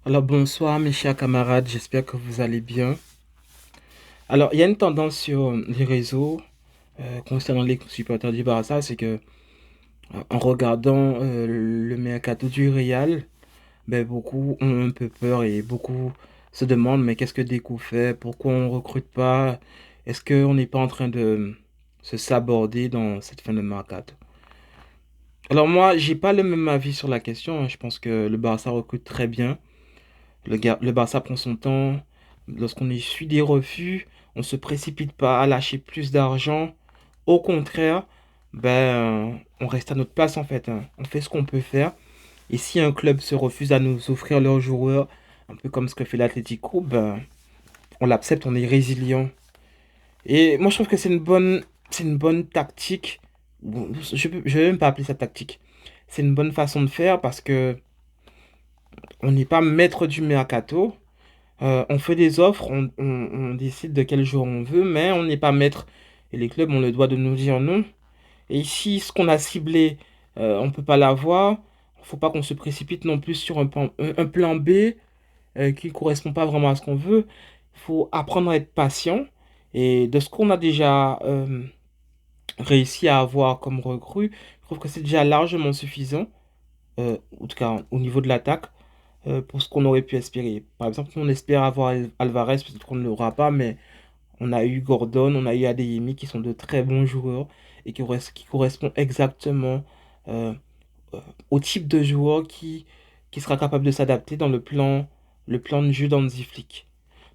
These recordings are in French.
Alors bonsoir mes chers camarades, j'espère que vous allez bien. Alors il y a une tendance sur les réseaux concernant les supporters du Barça, c'est que en regardant le mercato du Real, ben, beaucoup ont un peu peur et beaucoup se demandent mais qu'est-ce que Deco fait? Pourquoi on recrute pas? Est-ce qu'on n'est pas en train de se saborder dans cette fin de mercato? Alors moi, j'ai pas le même avis sur la question, hein. Je pense que le Barça recrute très bien. Le Barça prend son temps. Lorsqu'on essuie des refus, on ne se précipite pas à lâcher plus d'argent. Au contraire, on reste à notre place en fait, hein. On fait ce qu'on peut faire. Et si un club se refuse à nous offrir leurs joueurs, un peu comme ce que fait l'Atlético, on l'accepte, on est résilient. Et moi je trouve que c'est une bonne tactique. Bon, je vais même pas appeler ça tactique. C'est une bonne façon de faire parce que on n'est pas maître du mercato. On fait des offres, on décide de quel jour on veut, mais on n'est pas maître. Et les clubs ont le droit de nous dire non. Et si ce qu'on a ciblé, on ne peut pas l'avoir, il ne faut pas qu'on se précipite non plus sur un plan B qui ne correspond pas vraiment à ce qu'on veut. Il faut apprendre à être patient. Et de ce qu'on a déjà réussi à avoir comme recrue, je trouve que c'est déjà largement suffisant, en tout cas au niveau de l'attaque pour ce qu'on aurait pu espérer. Par exemple, on espère avoir Alvarez, peut-être qu'on ne l'aura pas, mais on a eu Gordon, on a eu Adeyemi qui sont de très bons joueurs et qui correspondent exactement euh, euh, au type de joueur qui sera capable de s'adapter dans le plan de jeu d'Hansi Flick.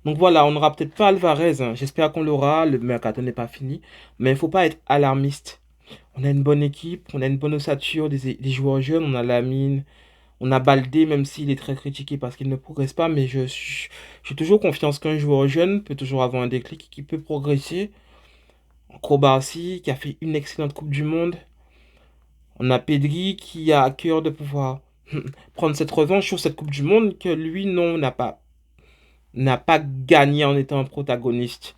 Donc voilà, on n'aura peut-être pas Alvarez, hein. J'espère qu'on l'aura, le mercato n'est pas fini, mais il ne faut pas être alarmiste. On a une bonne équipe, on a une bonne ossature, des joueurs jeunes, on a Lamine, on a Baldé, même s'il est très critiqué parce qu'il ne progresse pas, mais j'ai toujours confiance qu'un joueur jeune peut toujours avoir un déclic, qui peut progresser. Kobarsi, qui a fait une excellente Coupe du Monde. On a Pedri, qui a à cœur de pouvoir prendre cette revanche sur cette Coupe du Monde, que lui, non, n'a pas gagné en étant un protagoniste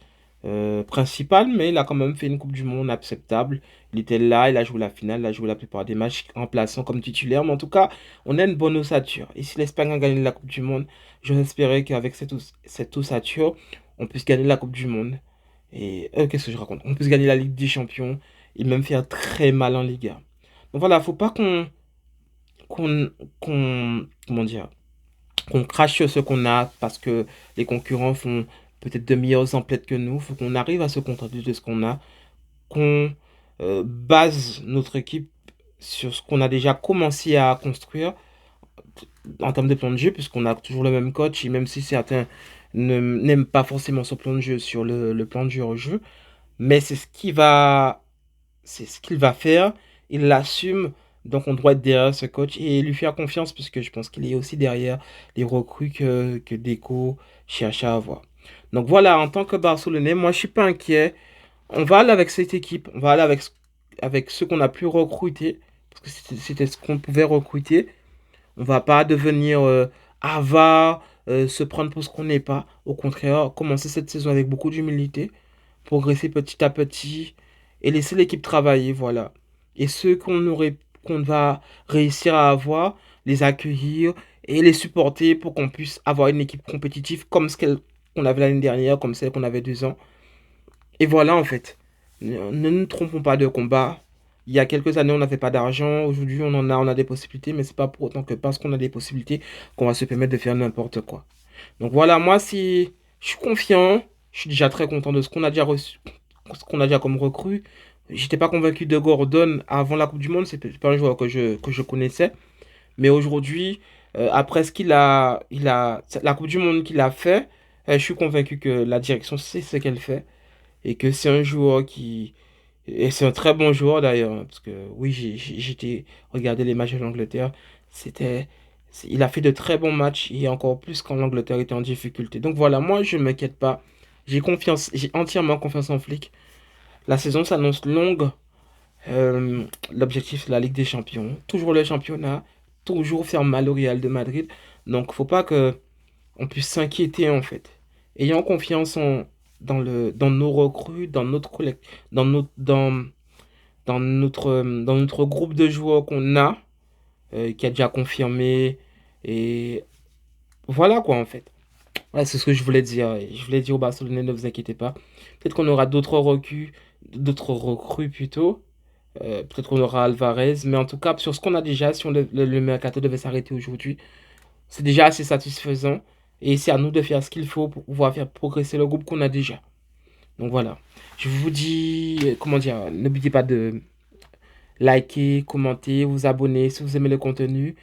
principal, mais il a quand même fait une Coupe du Monde acceptable. Il était là, il a joué la finale, il a joué la plupart des matchs en plaçant comme titulaire, mais en tout cas, on a une bonne ossature. Et si l'Espagne a gagné la Coupe du Monde, j'espérais qu'avec cette ossature, on puisse gagner la Coupe du Monde. Et qu'est-ce que je raconte? On puisse gagner la Ligue des Champions et même faire très mal en Liga. Donc voilà, faut pas qu'on, comment dire, qu'on crache sur ce qu'on a parce que les concurrents font peut-être de meilleures emplettes que nous. Il faut qu'on arrive à se contenter de ce qu'on a, qu'on base notre équipe sur ce qu'on a déjà commencé à construire en termes de plan de jeu, puisqu'on a toujours le même coach, et même si certains n'aiment pas forcément son plan de jeu sur le plan de jeu au jeu, mais c'est ce qu'il va faire, il l'assume, donc on doit être derrière ce coach et lui faire confiance puisque je pense qu'il est aussi derrière les recrues que Deco cherche à avoir. Donc voilà, en tant que Barcelonais, moi je suis pas inquiet. On va aller avec cette équipe, on va aller avec ceux qu'on a pu recruter, parce que c'était ce qu'on pouvait recruter. On va pas devenir avare, se prendre pour ce qu'on n'est pas. Au contraire, commencer cette saison avec beaucoup d'humilité, progresser petit à petit et laisser l'équipe travailler, voilà. Et ceux qu'on va réussir à avoir, les accueillir et les supporter pour qu'on puisse avoir une équipe compétitive comme qu'on avait l'année dernière, comme celle qu'on avait 2 ans. Et voilà en fait. Ne nous trompons pas de combat. Il y a quelques années, on n'avait pas d'argent. Aujourd'hui, on a des possibilités, mais c'est pas pour autant que parce qu'on a des possibilités qu'on va se permettre de faire n'importe quoi. Donc voilà, moi, si je suis confiant, je suis déjà très content de ce qu'on a déjà reçu, ce qu'on a déjà comme recrue. J'étais pas convaincu de Gordon avant la Coupe du Monde, c'est pas un joueur que je connaissais. Mais aujourd'hui, après ce la Coupe du Monde qu'il a fait, je suis convaincu que la direction sait ce qu'elle fait et que c'est un joueur qui et c'est un très bon joueur d'ailleurs, hein, parce que oui, j'étais regarder les matchs de l'Angleterre, c'était il a fait de très bons matchs et encore plus quand l'Angleterre était en difficulté. Donc voilà, moi je ne m'inquiète pas. J'ai entièrement confiance en Flick. La saison s'annonce longue. L'objectif c'est la Ligue des Champions, toujours le championnat, toujours faire mal au Real de Madrid. Donc faut pas que on puisse s'inquiéter en fait. Ayant confiance dans nos recrues, dans notre, dans, dans notre groupe de joueurs qu'on a, qui a déjà confirmé. Et Voilà quoi en fait. Ouais, c'est ce que je voulais dire. Je voulais dire aux Barcelonais, ne vous inquiétez pas. Peut-être qu'on aura d'autres recrues plutôt. Peut-être qu'on aura Alvarez. Mais en tout cas, sur ce qu'on a déjà, si le mercato devait s'arrêter aujourd'hui, c'est déjà assez satisfaisant. Et c'est à nous de faire ce qu'il faut pour pouvoir faire progresser le groupe qu'on a déjà. Donc voilà. Je vous dis, comment dire, n'oubliez pas de liker, commenter, vous abonner si vous aimez le contenu.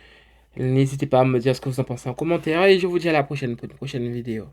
N'hésitez pas à me dire ce que vous en pensez en commentaire. Et je vous dis à la prochaine pour une prochaine vidéo.